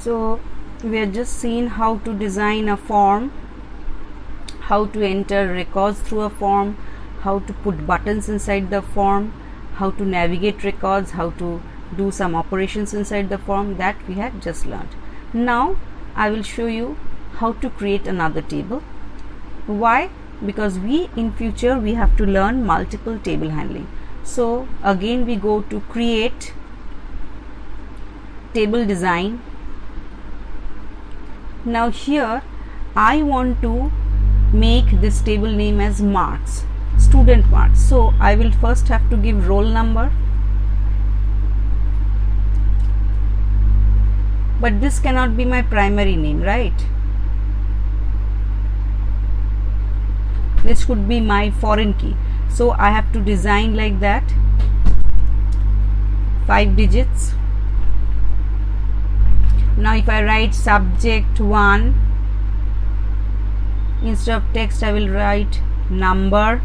So we have just seen how to design a form, how to enter records through a form, how to put buttons inside the form, how to navigate records, how to do some operations inside the form. That we have just learned. Now I will show you how to create another table. Why? Because we in future we have to learn multiple table handling. So again we go to create, table design. Now here I want to make this table name as marks, student marks. So I will first have to give roll number, but this cannot be my primary name, right? This could be my foreign key. So I have to design like that, 5 digits. Now if I write subject 1, instead of text I will write number,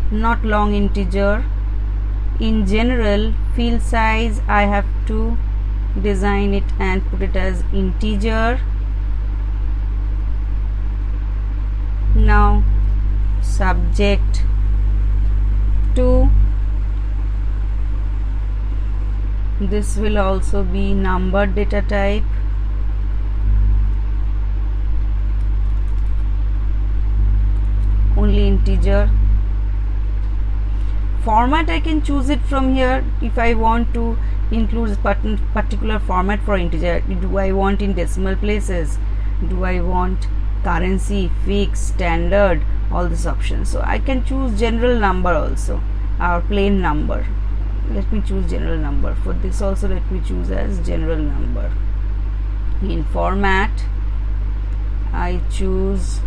not long integer. In general, field size I have to design it and put it as integer. Now subject 2, this will also be number data type. Only integer. Format I can choose it from here if I want to include a particular format for integer. Do I want in decimal places? Do I want currency, fixed, standard, all these options. So I can choose general number also, or plain number. Let me choose general number. For this also let me choose as general number. In format I choose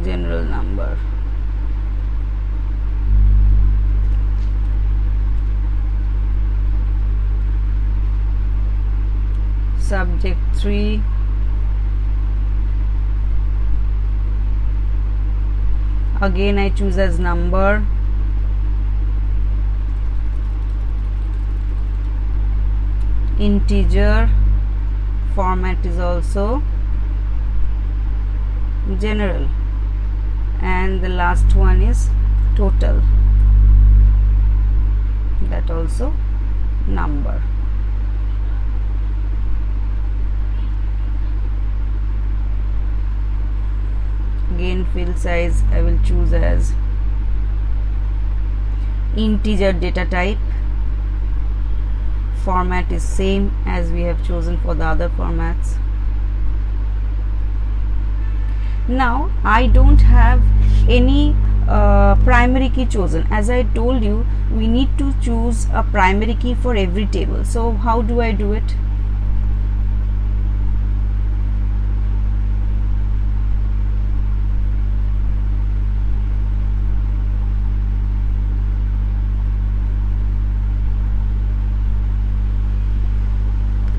general number. Subject 3, again I choose as number. Integer, format is also general, and the last one is total, that also number. Again field size I will choose as integer data type. Format is same as we have chosen for the other formats. Now I don't have any primary key chosen. As I told you, we need to choose a primary key for every table. So how do I do it?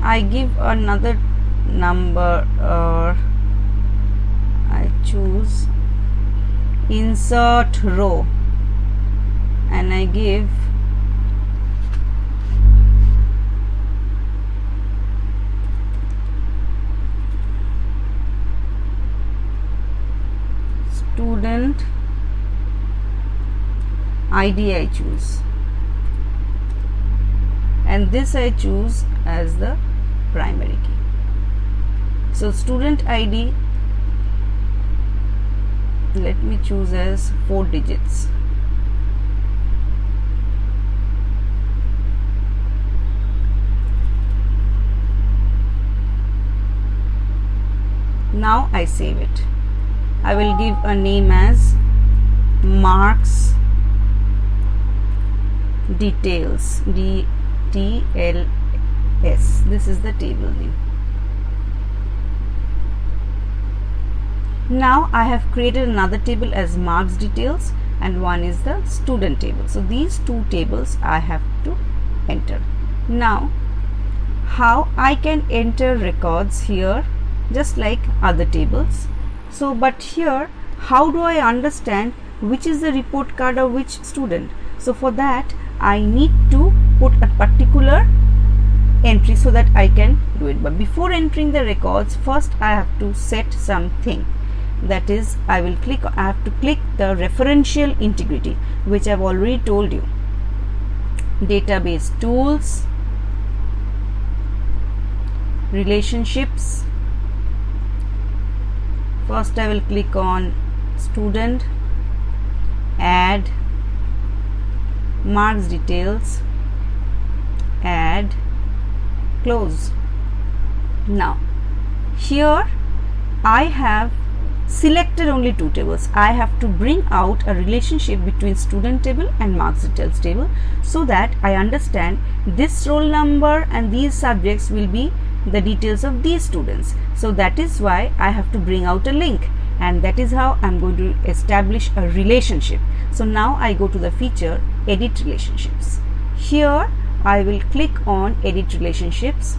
I give another number, or I choose insert row and I give student ID. I choose, and this I choose as the primary key. So student ID, let me choose as 4 digits. Now I save it. I will give a name as marks details, DTLS. This is the table name. Now I have created another table as marks details, and one is the student table. So these two tables I have to enter. Now how I can enter records here just like other tables. So but here how do I understand which is the report card of which student? So for that I need to put a particular entry so that I can do it. But before entering the records, first I have to set something. That is, I have to click the referential integrity, which I have already told you. Database tools, relationships. First I will click on student, add, marks details, add, close. Now here I have selected only two tables. I have to bring out a relationship between student table and marks details table, so that I understand this roll number and these subjects will be the details of these students. So that is why I have to bring out a link, and that is how I am going to establish a relationship. So now I go to the feature edit relationships. Here I will click on edit relationships.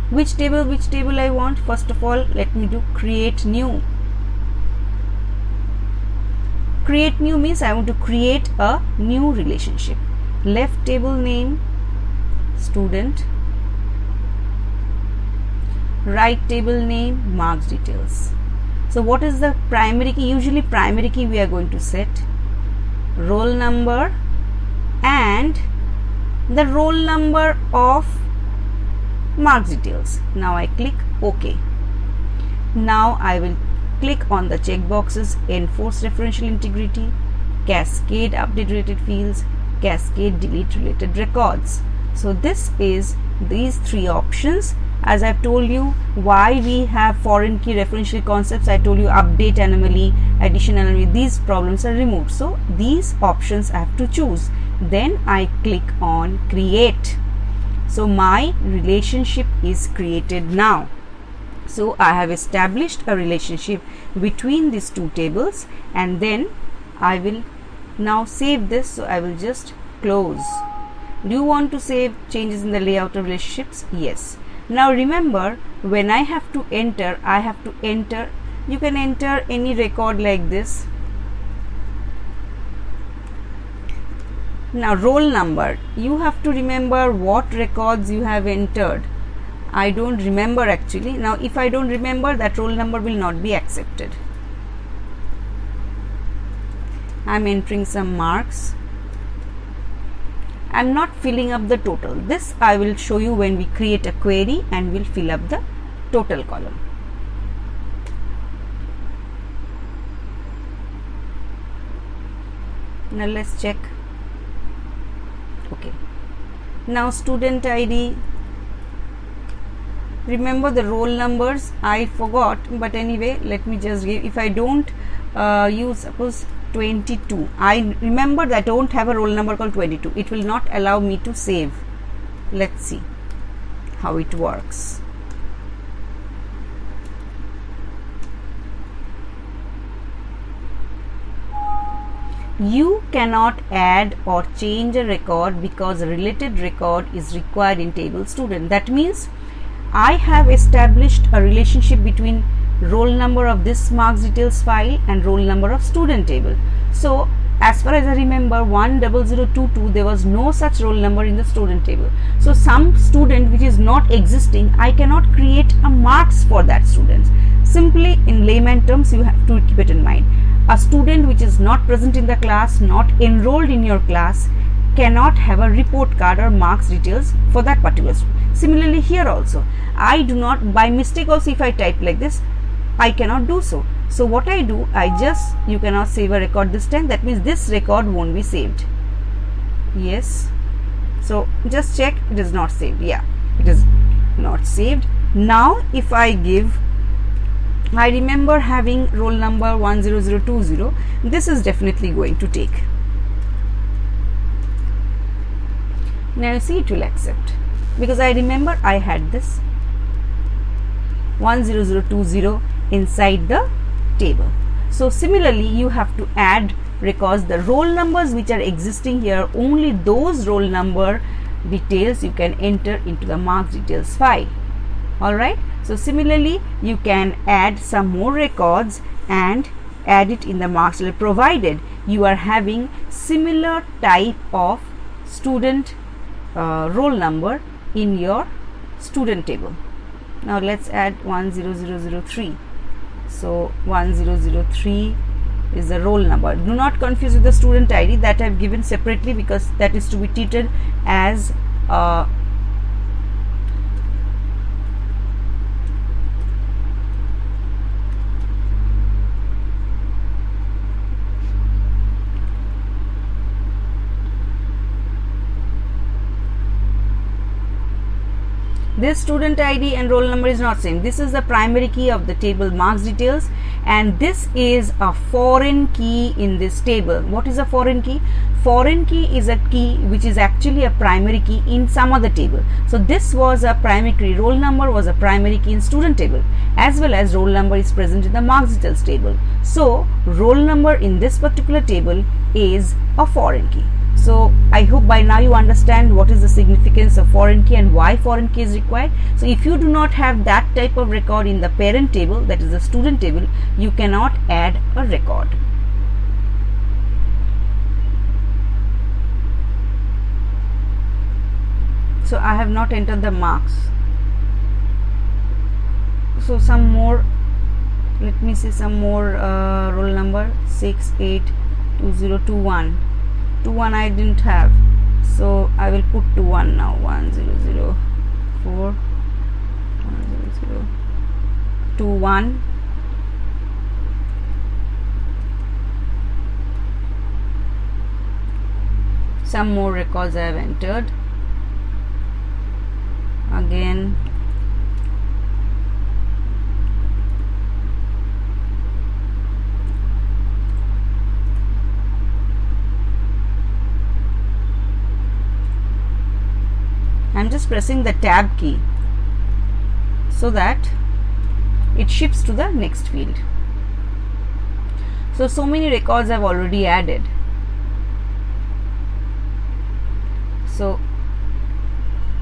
Which table I want? First of all, let me do create new. Create new means I want to create a new relationship. Left table name student, right table name marks details. So what is the primary key? Usually primary key we are going to set roll number and the roll number of marks details. Now I click OK. Now I will click on the checkboxes enforce referential integrity, cascade update related fields, cascade delete related records. So this is these three options. As I've told you why we have foreign key referential concepts, I told you update anomaly, addition anomaly, these problems are removed. So these options I have to choose. Then I click on create. So my relationship is created now. So I have established a relationship between these two tables, and then I will now save this. So I will just close. Do you want to save changes in the layout of relationships? Yes. Now remember, when I have to enter, you can enter any record like this. Now roll number, you have to remember what records you have entered. I don't remember actually. Now if I don't remember, that roll number will not be accepted. I am entering some marks. I am not filling up the total. This I will show you when we create a query and we'll fill up the total column. Now let's check. Okay. Now student ID. Remember the roll numbers. I forgot, but anyway, let me just give. If I don't use, suppose 22. I remember that I don't have a roll number called 22. It will not allow me to save. Let's see how it works. You cannot add or change a record because a related record is required in table student. That means I have established a relationship between roll number of this marks details file and roll number of student table. So as far as I remember, 10022, there was no such roll number in the student table. So some student which is not existing, I cannot create a marks for that student. Simply in layman terms, you have to keep it in mind. A student which is not present in the class, not enrolled in your class, cannot have a report card or marks details for that particular student. Similarly here also, I do not, by mistake also if I type like this, I cannot do so. So what I do, you cannot save a record this time. That means this record won't be saved. Yes. So just check, it is not saved. Yeah, it is not saved. Now if I give, I remember having roll number 10020, this is definitely going to take. Now you see, it will accept because I remember I had this 10020 inside the table. So similarly, you have to add records. The roll numbers which are existing here, only those roll number details you can enter into the marks details file. Alright. So similarly, you can add some more records and add it in the marks detail, provided you are having similar type of student roll number in your student table. Now let's add 10003. So 1003 is the roll number. Do not confuse with the student ID that I have given separately, because that is to be treated as this student ID and roll number is not same. This is the primary key of the table marks details, and this is a foreign key in this table. What is a foreign key? Foreign key is a key which is actually a primary key in some other table. So this was a primary key. Roll number was a primary key in student table, as well as roll number is present in the marks details table. So roll number in this particular table is a foreign key. So I hope by now you understand what is the significance of foreign key and why foreign key is required. So if you do not have that type of record in the parent table, that is the student table, you cannot add a record. So I have not entered the marks. So some more, let me see some more roll number 682021. 21 I didn't have, so I will put 21 now. 1004 1021. Some more records I have entered. Again I am just pressing the tab key so that it shifts to the next field. So many records I have already added. So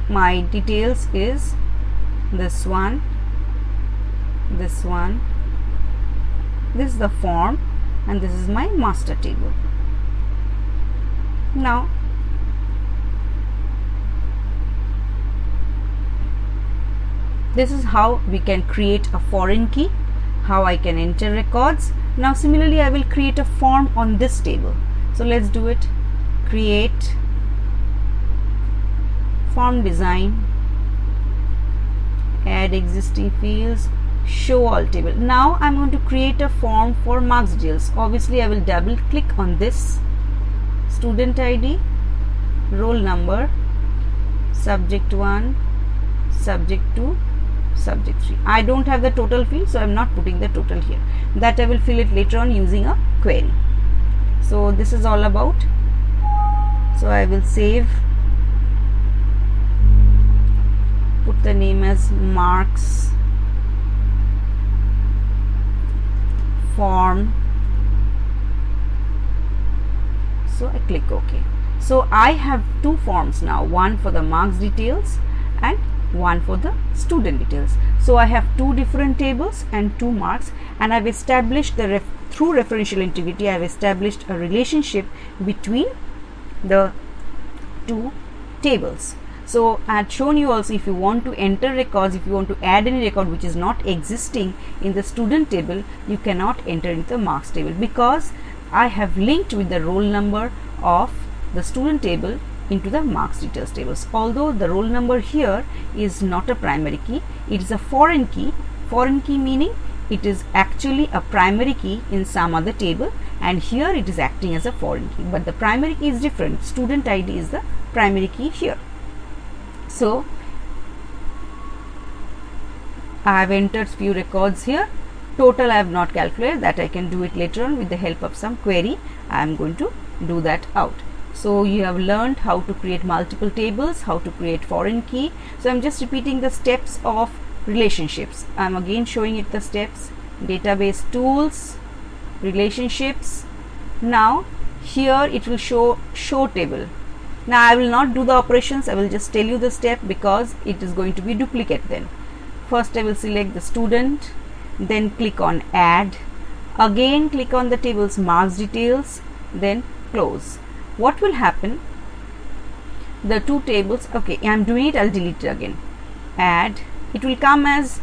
my details is this one, this one, this is the form, and this is my master table. Now this is how we can create a foreign key, how I can enter records. Now similarly I will create a form on this table. So let's do it. Create form design, add existing fields, show all table. Now I'm going to create a form for marks details. Obviously I will double click on this student ID, roll number, subject 1, subject 2, subject 3. I don't have the total field, so I am not putting the total here. That I will fill it later on using a query. So this is all about. So I will save, put the name as marks form. So I click OK. So I have two forms now, one for the marks details and one for the student details. So I have two different tables and two marks, and I've established the through referential integrity, I've established a relationship between the two tables. So I had shown you also, if you want to enter records, if you want to add any record which is not existing in the student table, you cannot enter into the marks table, because I have linked with the roll number of the student table into the marks details tables. Although the roll number here is not a primary key, it is a foreign key. Foreign key meaning it is actually a primary key in some other table, and here it is acting as a foreign key, but the primary key is different. Student ID is the primary key here. So I have entered few records here. Total I have not calculated, that I can do it later on with the help of some query. I am going to do that out. So you have learned how to create multiple tables, how to create foreign key. So I am just repeating the steps of relationships. I am again showing it the steps. Database tools, relationships. Now here it will show table. Now I will not do the operations, I will just tell you the step, because it is going to be duplicate then. First I will select the student, then click on add, again click on the table's marks details, then close. What will happen? the two tables. Okay, I'm doing it, I'll delete it again. Add, it will come as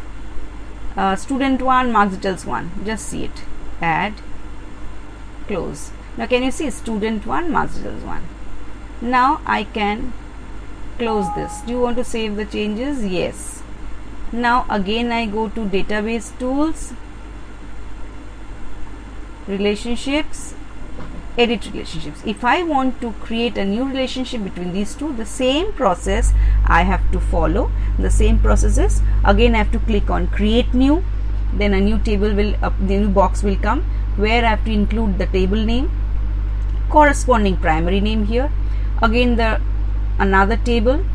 student 1, marks details 1. Just see it. Add, close. Now can you see student 1, marks details 1. Now I can close this. Do you want to save the changes? Yes. Now again I go to database tools, relationships, edit relationships. If I want to create a new relationship between these two, the same process I have to follow. The same process is, again I have to click on create new, then a new table will the new box will come where I have to include the table name, corresponding primary name here, again the another table,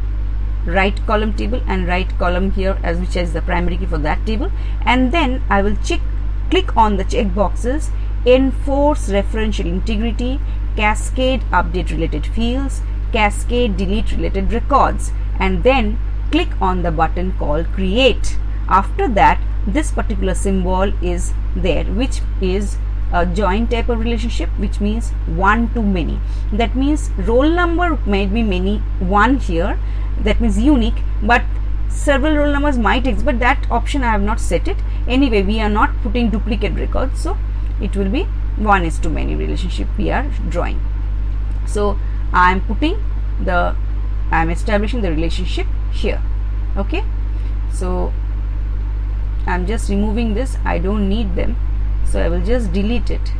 right column table, and right column here as which is the primary key for that table, and then I will click on the check boxes, enforce referential integrity, cascade update related fields, cascade delete related records, and then click on the button called create. After that, this particular symbol is there, which is a join type of relationship, which means one to many. That means roll number may be many, one here, that means unique, but several roll numbers might exist, but that option I have not set it. Anyway, we are not putting duplicate records, so it will be 1:many relationship we are drawing. So I am establishing the relationship here. Okay, so I am just removing this, I don't need them, so I will just delete it.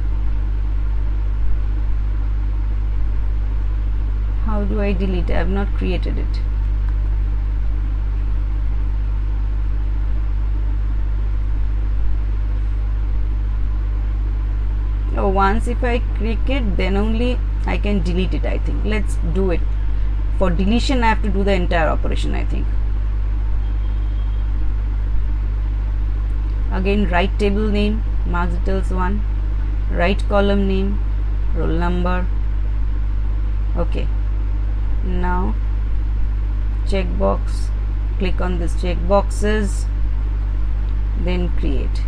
How do I delete? I have not created it. Oh, once if I click it, then only I can delete it, I think. Let's do it. For deletion I have to do the entire operation, I think. Again, right table name, marks details 1, right column name, roll number. Okay, now checkbox, click on this check boxes, then create.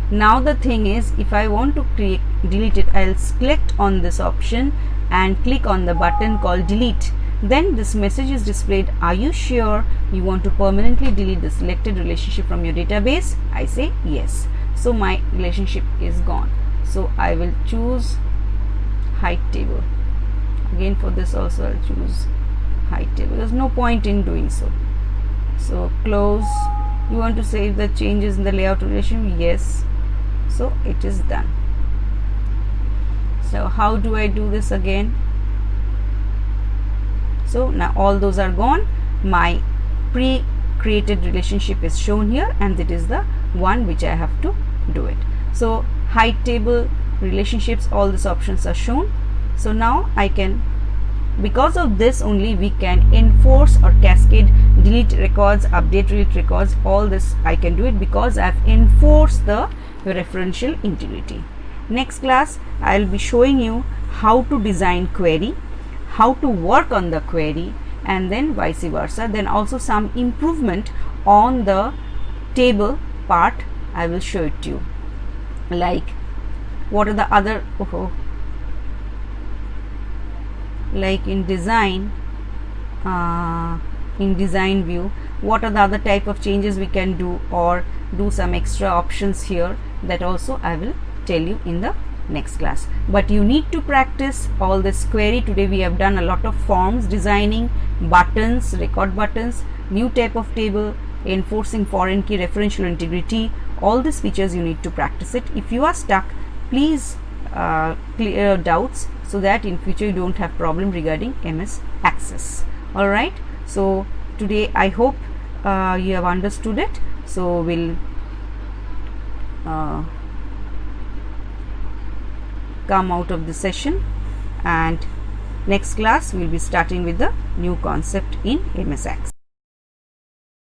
Now the thing is, if I want to delete it, I'll select on this option and click on the button called delete. Then this message is displayed, are you sure you want to permanently delete the selected relationship from your database? I say yes. So my relationship is gone. So I will choose height table. Again, for this also I'll choose height table. There's no point in doing so. So close. You want to save the changes in the layout relation? Yes. So it is done. So how do I do this again? So now all those are gone. My pre-created relationship is shown here, and it is the one which I have to do it. So height table, relationships, all these options are shown. So now I can, because of this only we can enforce or cascade delete records, update delete records, all this I can do it because I have enforced the referential integrity. Next class I will be showing you how to design query, how to work on the query, and then vice versa. Then also some improvement on the table part I will show it to you, like what are the other like in design view, what are the other type of changes we can do, or do some extra options here. That also I will tell you in the next class. But you need to practice all this query. Today we have done a lot of forms designing, buttons, record buttons, new type of table, enforcing foreign key, referential integrity. All these features you need to practice it. If you are stuck, please clear doubts so that in future you don't have problem regarding MS Access. Alright, so today I hope you have understood it. So we'll come out of the session, and next class we'll be starting with the new concept in MS Access.